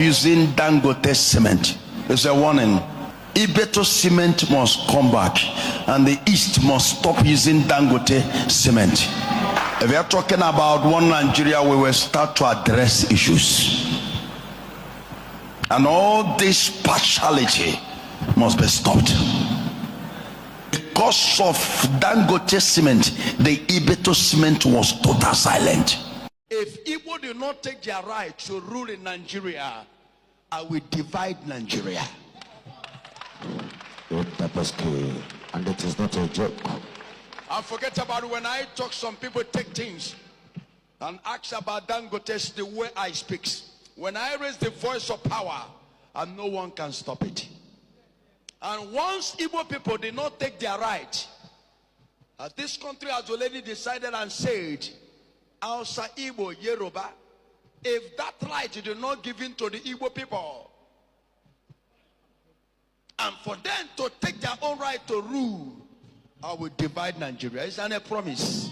using Dangote cement. It's a warning. Igbo cement must come back, and the East must stop using Dangote cement. If we are talking about one Nigeria, we will start to address issues. And all this partiality must be stopped. Because of Dangote cement, the Igbo cement was total silent. If Igbo do not take their right to rule in Nigeria, I will divide Nigeria. And it is not a joke. And forget about it. When I talk, some people take things and ask about Dangote the way I speak. When I raise the voice of power, and no one can stop it. And once Igbo people did not take their right, this country has already decided and said, Hausa, Igbo, Yoruba, if that right is not given to the Igbo people, and for them to take their own right to rule, I will divide Nigeria. It's a promise.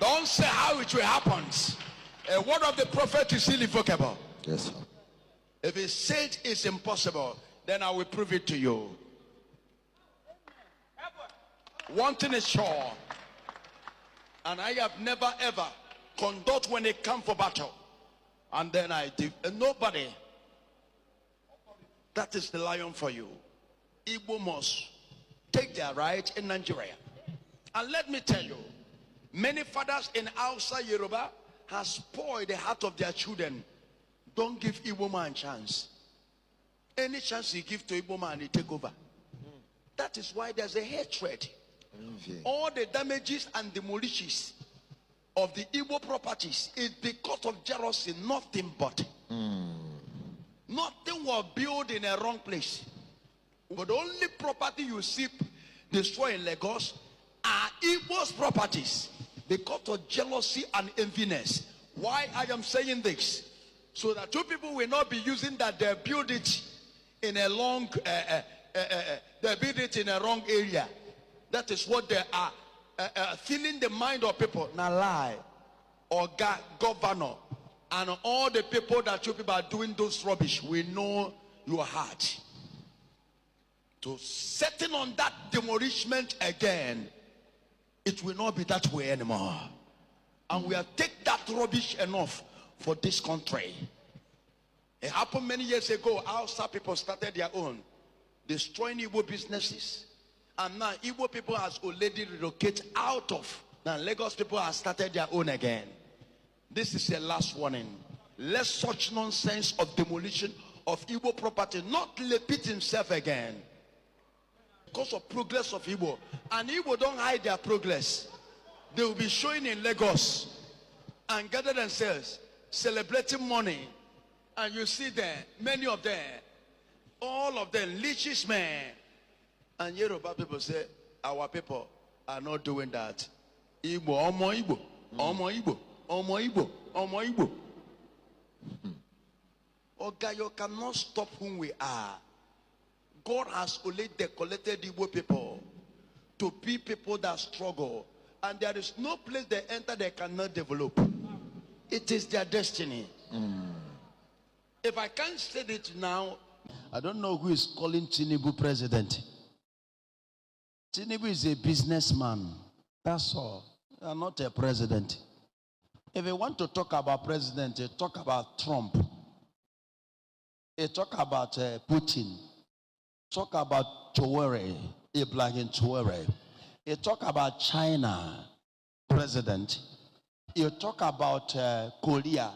Don't say how it will happen. A word of the prophet is irrevocable. Yes, sir. If he said it's impossible, then I will prove it to you. One thing is sure, and I have never ever conduct when it comes for battle, and then I did. Nobody. That is the lion for you. Igbo must take their right in Nigeria. And let me tell you, many fathers in Hausa, Yoruba have spoiled the heart of their children. Don't give Igbo man a chance. Any chance you give to Igbo man, he take over. That is why there's a hatred. All the damages and demolishes of the Igbo properties is because of jealousy, nothing but. Nothing was built in a wrong place. But the only property you see destroyed in Lagos are Igbo's properties because of jealousy and enviness. Why I am saying this? So that two people will not be using that they build it in a long, they build it in a wrong area. That is what they are filling the mind of people. Now lie, or governor, and all the people that you people are doing those rubbish, we know your heart. To setting on that demolishment again, it will not be that way anymore. And we have taken that rubbish enough for this country. It happened many years ago. Outside people started their own, destroying Igbo businesses. And now Igbo people has already relocated out of. Now Lagos people have started their own again. This is the last warning. Let such nonsense of demolition of Igbo property not repeat himself again. Because of progress of Igbo. And Igbo don't hide their progress. They will be showing in Lagos and gather themselves, celebrating money. And you see them, many of them, all of them, leeches men. And Yoruba people say, our people are not doing that. Igbo, Omo Igbo, Omo Igbo, Omo Igbo, Omo Igbo. Okay, you cannot stop whom we are. God has only decollated Igbo people to be people that struggle. And there is no place they enter they cannot develop. It is their destiny. If I can't say it now, I don't know who is calling Tinubu president. Tinubu is a businessman. That's all. You are not a president. If you want to talk about president, you talk about Trump. You talk about Putin. Talk about Chowere, Ibrahim Chowere. You talk about China president. You talk about Korea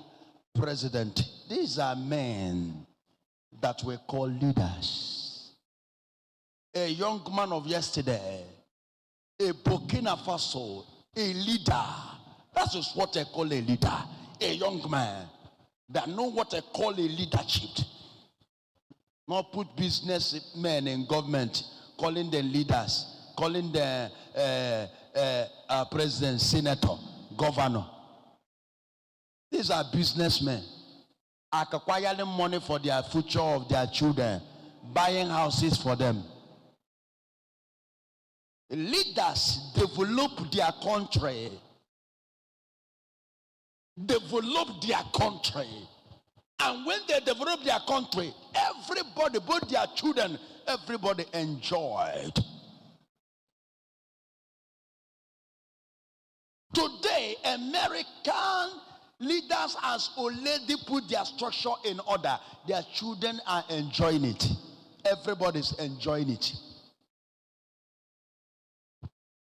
president. These are men that we call leaders. A young man of yesterday, a Burkina Faso, a leader. That is what I call a leader. A young man that know what I call a leadership. Not put businessmen in government, calling them leaders, calling them president, senator, governor. These are businessmen acquiring money for their future of their children, buying houses for them. Leaders develop their country. develop their country. And when they develop their country, everybody, both their children, everybody enjoyed. Today, American leaders has already put their structure in order. Their children are enjoying it. Everybody's enjoying it.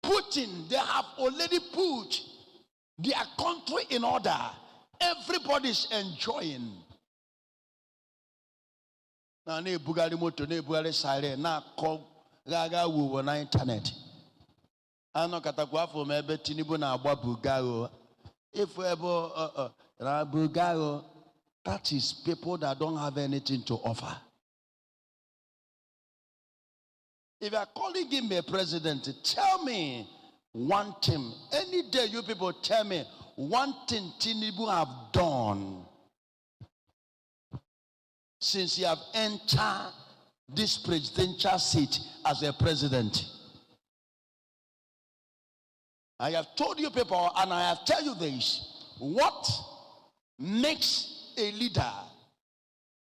Putin, they have already put their country in order. Everybody's enjoying. Now, ne Bugari moto, ne Bugari sire, na ko gaga wo na internet. Ano katakwa for me be Tinubu na agba Bugaro. If we ever Bugaro, that is people that don't have anything to offer. If you are calling him a president, tell me one thing. Any day you people tell me one thing Tinubu have done since he have entered this presidential seat as a president. I have told you people, and I have tell you this, what makes a leader,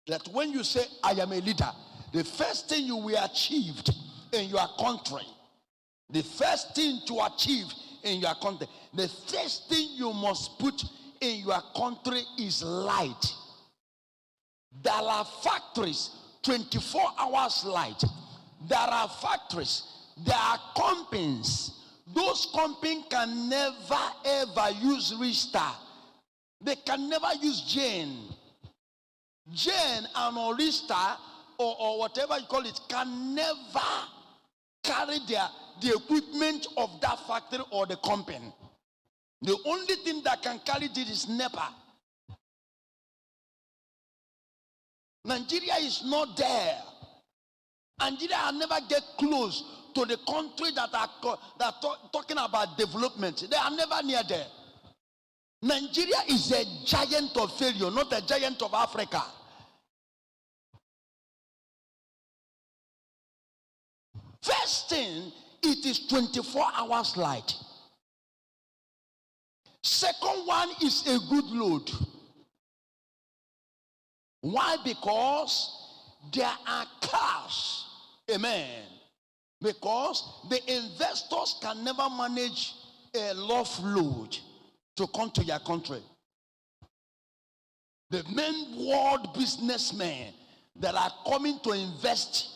that when you say I am a leader, the first thing you will achieve in your country, the first thing to achieve in your country, the first thing you must put in your country is light. There are factories, 24 hours light. There are factories, there are companies. Those companies can never ever use Rista. They can never use Jane. Jane and Orista or whatever you call it can never carry the equipment of that factory or the company. The only thing that can carry it is NEPA. Nigeria is not there. Nigeria will never get close to the country that are talking about development. They are never near there. Nigeria is a giant of failure, not a giant of Africa. First thing, it is 24 hours light. Second one is a good load. Why? Because there are cars. Amen. Because the investors can never manage a loft load to come to your country. The main world businessmen that are coming to invest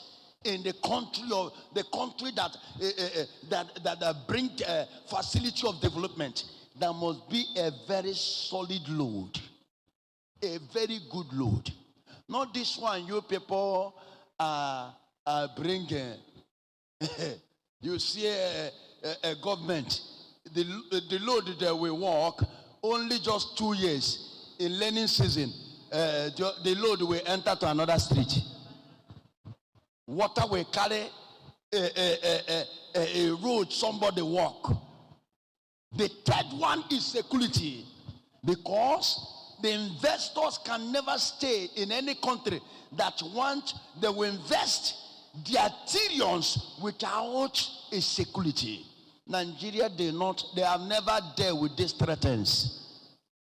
in the country, or the country that bring facility of development, there must be a very solid load, a very good load. Not this one you people bring. You see a government, the load that we work only just 2 years in learning season. The load will enter to another street. Water will carry a road somebody walk. The third one is security, because the investors can never stay in any country that they will invest their trillions without a security. Nigeria, they have never dealt with these threats.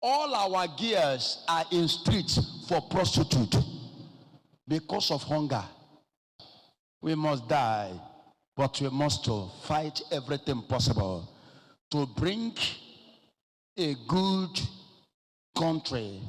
All our gears are in streets for prostitute because of hunger. We must die, but we must fight everything possible to bring a good country